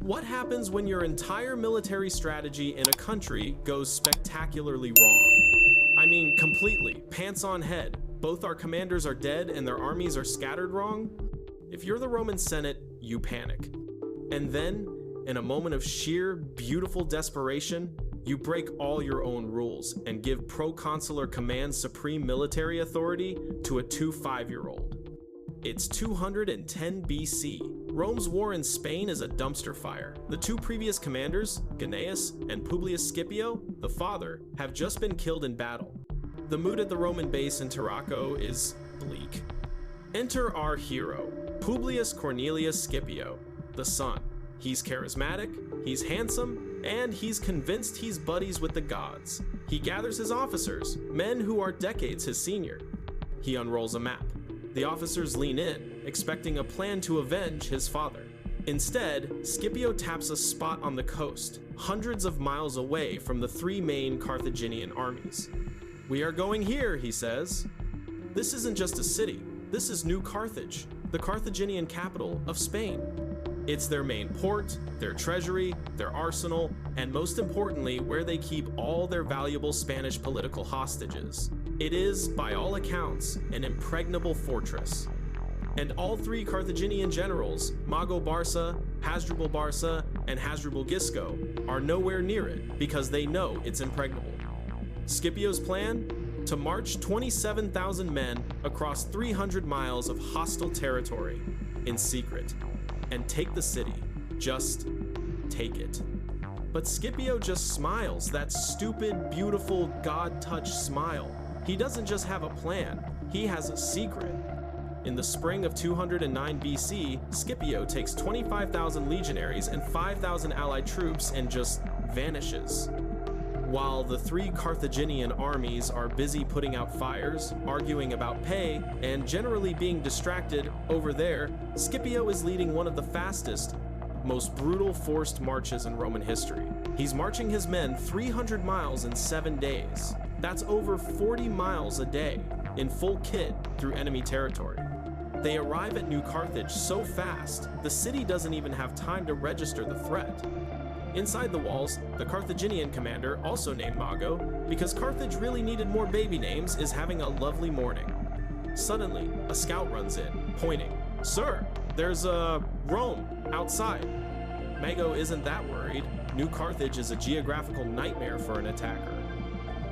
What happens when your entire military strategy in a country goes spectacularly wrong? I mean, completely, pants on head. Both our commanders are dead and their armies are scattered wrong? If you're the Roman Senate, you panic. And then, in a moment of sheer, beautiful desperation, you break all your own rules and give proconsular command supreme military authority to a 5-year-old. It's 210 BC. Rome's war in Spain is a dumpster fire. The two previous commanders, Gnaeus and Publius Scipio, the father, have just been killed in battle. The mood at the Roman base in Tarraco is bleak. Enter our hero, Publius Cornelius Scipio, the son. He's charismatic, he's handsome, and he's convinced he's buddies with the gods. He gathers his officers, men who are decades his senior. He unrolls a map. The officers lean in, expecting a plan to avenge his father. Instead, Scipio taps a spot on the coast, hundreds of miles away from the three main Carthaginian armies. "We are going here," he says. This isn't just a city. This is New Carthage, the Carthaginian capital of Spain. It's their main port, their treasury, their arsenal, and most importantly, where they keep all their valuable Spanish political hostages. It is, by all accounts, an impregnable fortress. And all three Carthaginian generals, Mago Barca, Hasdrubal Barca, and Hasdrubal Gisco, are nowhere near it because they know it's impregnable. Scipio's plan? To march 27,000 men across 300 miles of hostile territory in secret and take the city. Just take it. But Scipio just smiles, that stupid, beautiful, God-touched smile. He doesn't just have a plan, he has a secret. In the spring of 209 BC, Scipio takes 25,000 legionaries and 5,000 allied troops and just vanishes. While the three Carthaginian armies are busy putting out fires, arguing about pay, and generally being distracted over there, Scipio is leading one of the fastest, most brutal forced marches in Roman history. He's marching his men 300 miles in 7 days. That's over 40 miles a day, in full kit through enemy territory. They arrive at New Carthage so fast, the city doesn't even have time to register the threat. Inside the walls, the Carthaginian commander, also named Mago, because Carthage really needed more baby names, is having a lovely morning. Suddenly, a scout runs in, pointing. "Sir, there's Rome outside." Mago isn't that worried. New Carthage is a geographical nightmare for an attacker.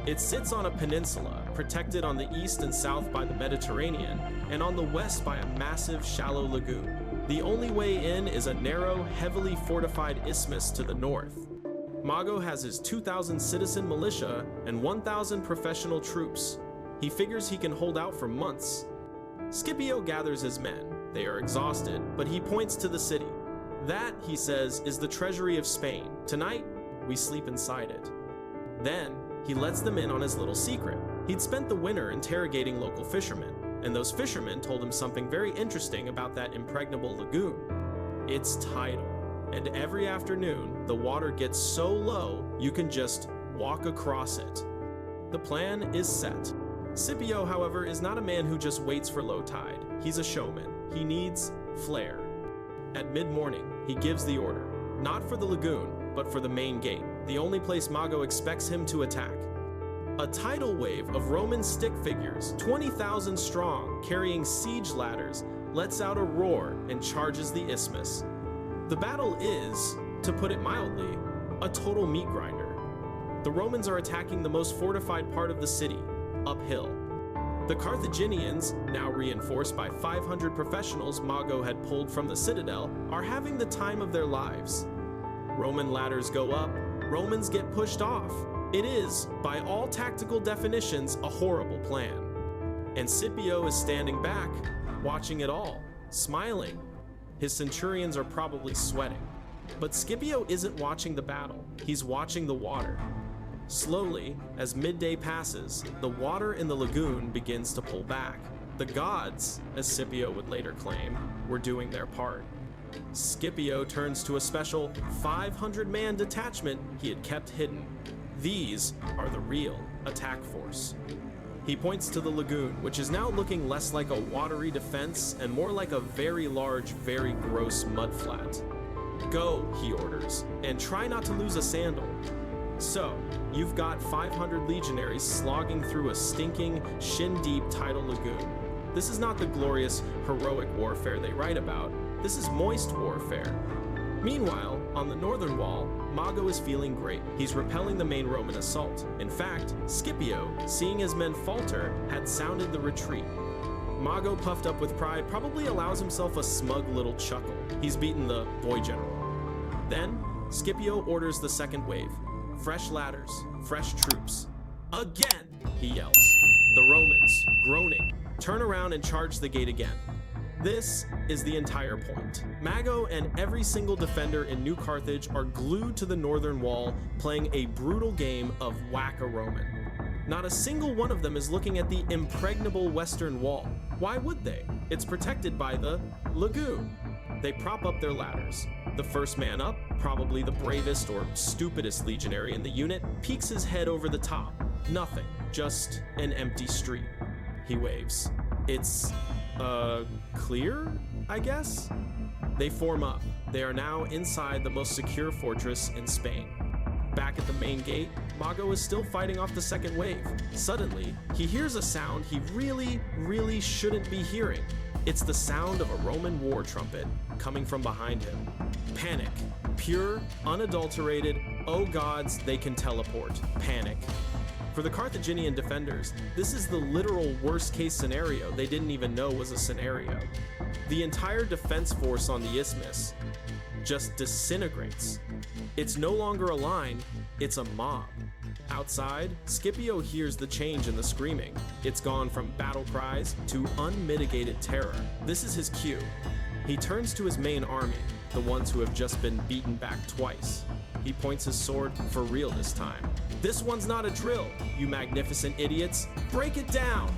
It sits on a peninsula, protected on the east and south by the Mediterranean, and on the west by a massive, shallow lagoon. The only way in is a narrow, heavily fortified isthmus to the north. Mago has his 2,000 citizen militia and 1,000 professional troops. He figures he can hold out for months. Scipio gathers his men. They are exhausted, but he points to the city. That, he says, is the treasury of Spain. Tonight, we sleep inside it. Then, he lets them in on his little secret. He'd spent the winter interrogating local fishermen, and those fishermen told him something very interesting about that impregnable lagoon. It's tidal, and every afternoon, the water gets so low, you can just walk across it. The plan is set. Scipio, however, is not a man who just waits for low tide. He's a showman. He needs flair. At mid-morning, he gives the order, not for the lagoon, but for the main gate, the only place Mago expects him to attack. A tidal wave of Roman stick figures, 20,000 strong, carrying siege ladders, lets out a roar and charges the isthmus. The battle is, to put it mildly, a total meat grinder. The Romans are attacking the most fortified part of the city, uphill. The Carthaginians, now reinforced by 500 professionals Mago had pulled from the citadel, are having the time of their lives. Roman ladders go up, Romans get pushed off. It is, by all tactical definitions, a horrible plan. And Scipio is standing back, watching it all, smiling. His centurions are probably sweating. But Scipio isn't watching the battle, he's watching the water. Slowly, as midday passes, the water in the lagoon begins to pull back. The gods, as Scipio would later claim, were doing their part. Scipio turns to a special 500-man detachment he had kept hidden. These are the real attack force. He points to the lagoon, which is now looking less like a watery defense and more like a very large, very gross mudflat. Go, he orders, and try not to lose a sandal. So, you've got 500 legionaries slogging through a stinking, shin-deep tidal lagoon. This is not the glorious, heroic warfare they write about. This is moist warfare. Meanwhile, on the northern wall, Mago is feeling great. He's repelling the main Roman assault. In fact, Scipio, seeing his men falter, had sounded the retreat. Mago, puffed up with pride, probably allows himself a smug little chuckle. He's beaten the boy general. Then, Scipio orders the second wave. Fresh ladders, fresh troops. Again, he yells. The Romans, groaning, turn around and charge the gate again. This is the entire point. Mago and every single defender in New Carthage are glued to the northern wall, playing a brutal game of whack-a-Roman. Not a single one of them is looking at the impregnable western wall. Why would they? It's protected by the lagoon. They prop up their ladders. The first man up, probably the bravest or stupidest legionary in the unit, peeks his head over the top. Nothing, just an empty street. He waves. It's, clear, I guess? They form up. They are now inside the most secure fortress in Spain. Back at the main gate, Mago is still fighting off the second wave. Suddenly, he hears a sound he really shouldn't be hearing. It's the sound of a Roman war trumpet coming from behind him. Panic. Pure, unadulterated, oh gods, they can teleport. Panic. For the Carthaginian defenders, this is the literal worst-case scenario they didn't even know was a scenario. The entire defense force on the isthmus just disintegrates. It's no longer a line, it's a mob. Outside, Scipio hears the change in the screaming. It's gone from battle cries to unmitigated terror. This is his cue. He turns to his main army, the ones who have just been beaten back twice. He points his sword for real this time. This one's not a drill, you magnificent idiots. Break it down!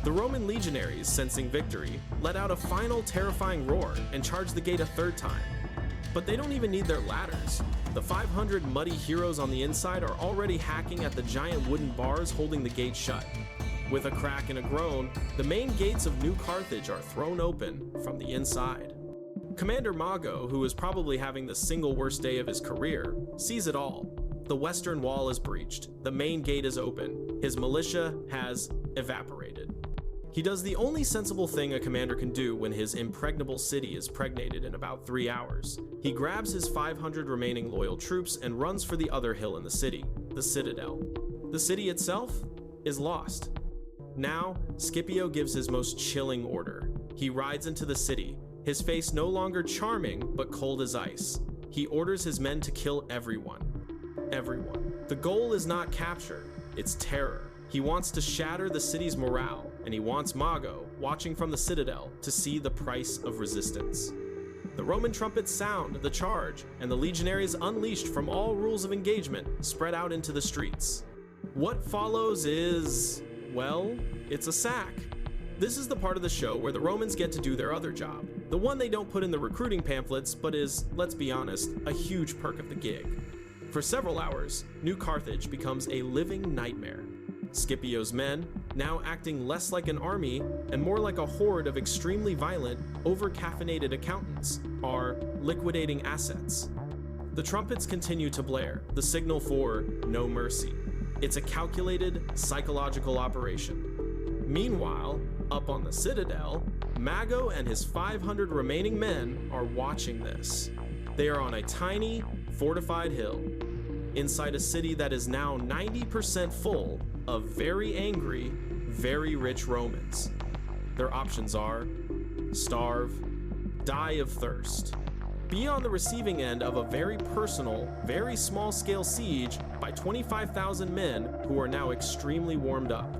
The Roman legionaries, sensing victory, let out a final terrifying roar and charge the gate a third time. But they don't even need their ladders. The 500 muddy heroes on the inside are already hacking at the giant wooden bars holding the gate shut. With a crack and a groan, the main gates of New Carthage are thrown open from the inside. Commander Mago, who is probably having the single worst day of his career, sees it all. The western wall is breached. The main gate is open. His militia has evaporated. He does the only sensible thing a commander can do when his impregnable city is pregnated in about 3 hours. He grabs his 500 remaining loyal troops and runs for the other hill in the city, the Citadel. The city itself is lost. Now, Scipio gives his most chilling order. He rides into the city, his face no longer charming, but cold as ice. He orders his men to kill everyone. Everyone. The goal is not capture, it's terror. He wants to shatter the city's morale, and he wants Mago, watching from the Citadel, to see the price of resistance. The Roman trumpets sound the charge, and the legionaries, unleashed from all rules of engagement, spread out into the streets. What follows is, well, it's a sack. This is the part of the show where the Romans get to do their other job, the one they don't put in the recruiting pamphlets, but is, let's be honest, a huge perk of the gig. For several hours, New Carthage becomes a living nightmare. Scipio's men, now acting less like an army and more like a horde of extremely violent, over-caffeinated accountants, are liquidating assets. The trumpets continue to blare, the signal for no mercy. It's a calculated, psychological operation. Meanwhile, up on the Citadel, Mago and his 500 remaining men are watching this. They are on a tiny, fortified hill, inside a city that is now 90% full of very angry, very rich Romans. Their options are starve, die of thirst, be on the receiving end of a very personal, very small-scale siege by 25,000 men who are now extremely warmed up.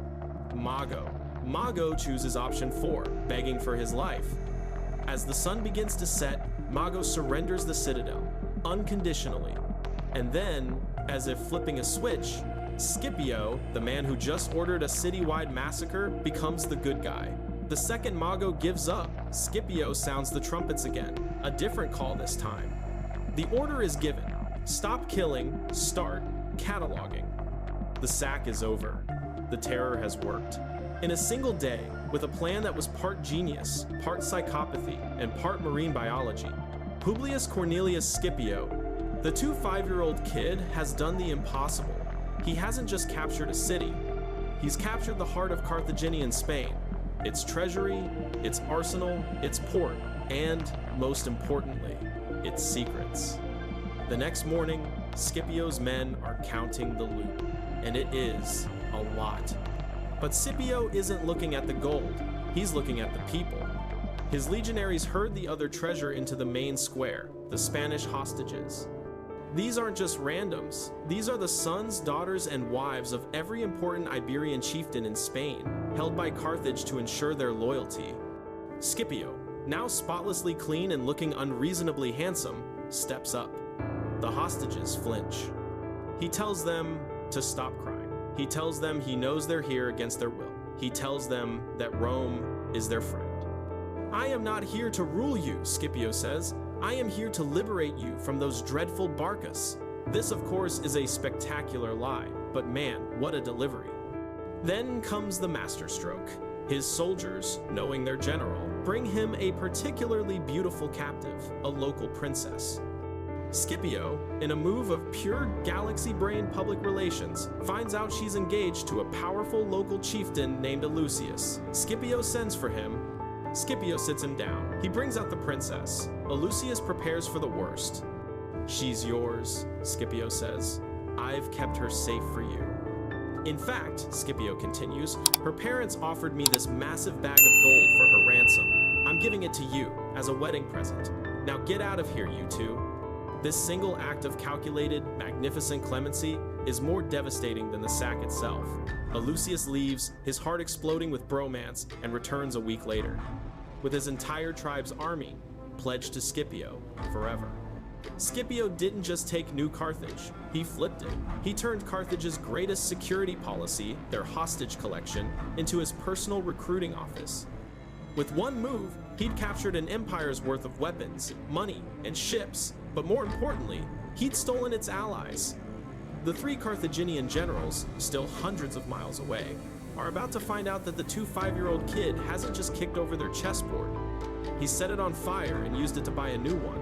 Mago chooses option 4, begging for his life. As the sun begins to set, Mago surrenders the Citadel, unconditionally. And then, as if flipping a switch, Scipio, the man who just ordered a citywide massacre, becomes the good guy. The second Mago gives up, Scipio sounds the trumpets again, a different call this time. The order is given: stop killing, start cataloging. The sack is over. The terror has worked. In a single day, with a plan that was part genius, part psychopathy, and part marine biology, Publius Cornelius Scipio, the 5-year-old kid, has done the impossible. He hasn't just captured a city, he's captured the heart of Carthaginian Spain, its treasury, its arsenal, its port, and, most importantly, its secrets. The next morning, Scipio's men are counting the loot, and it is a lot. But Scipio isn't looking at the gold, he's looking at the people. His legionaries herd the other treasure into the main square, the Spanish hostages. These aren't just randoms, these are the sons, daughters, and wives of every important Iberian chieftain in Spain, held by Carthage to ensure their loyalty. Scipio, now spotlessly clean and looking unreasonably handsome, steps up. The hostages flinch. He tells them to stop crying. He tells them he knows they're here against their will. He tells them that Rome is their friend. "I am not here to rule you," Scipio says. "I am here to liberate you from those dreadful Barcas." This, of course, is a spectacular lie, but man, what a delivery. Then comes the masterstroke. His soldiers, knowing their general, bring him a particularly beautiful captive, a local princess. Scipio, in a move of pure galaxy-brain public relations, finds out she's engaged to a powerful local chieftain named Audacious. Scipio sends for him. Scipio sits him down. He brings out the princess. Audacious prepares for the worst. "She's yours," Scipio says. "I've kept her safe for you." "In fact," Scipio continues, "her parents offered me this massive bag of gold for her ransom. I'm giving it to you as a wedding present. Now get out of here, you two." This single act of calculated, magnificent clemency is more devastating than the sack itself. Audacious leaves, his heart exploding with bromance, and returns a week later, with his entire tribe's army pledged to Scipio forever. Scipio didn't just take New Carthage, he flipped it. He turned Carthage's greatest security policy, their hostage collection, into his personal recruiting office. With one move, he'd captured an empire's worth of weapons, money, and ships, but more importantly, he'd stolen its allies. The 3 Carthaginian generals, still hundreds of miles away, are about to find out that the 5-year-old kid hasn't just kicked over their chessboard. He set it on fire and used it to buy a new one.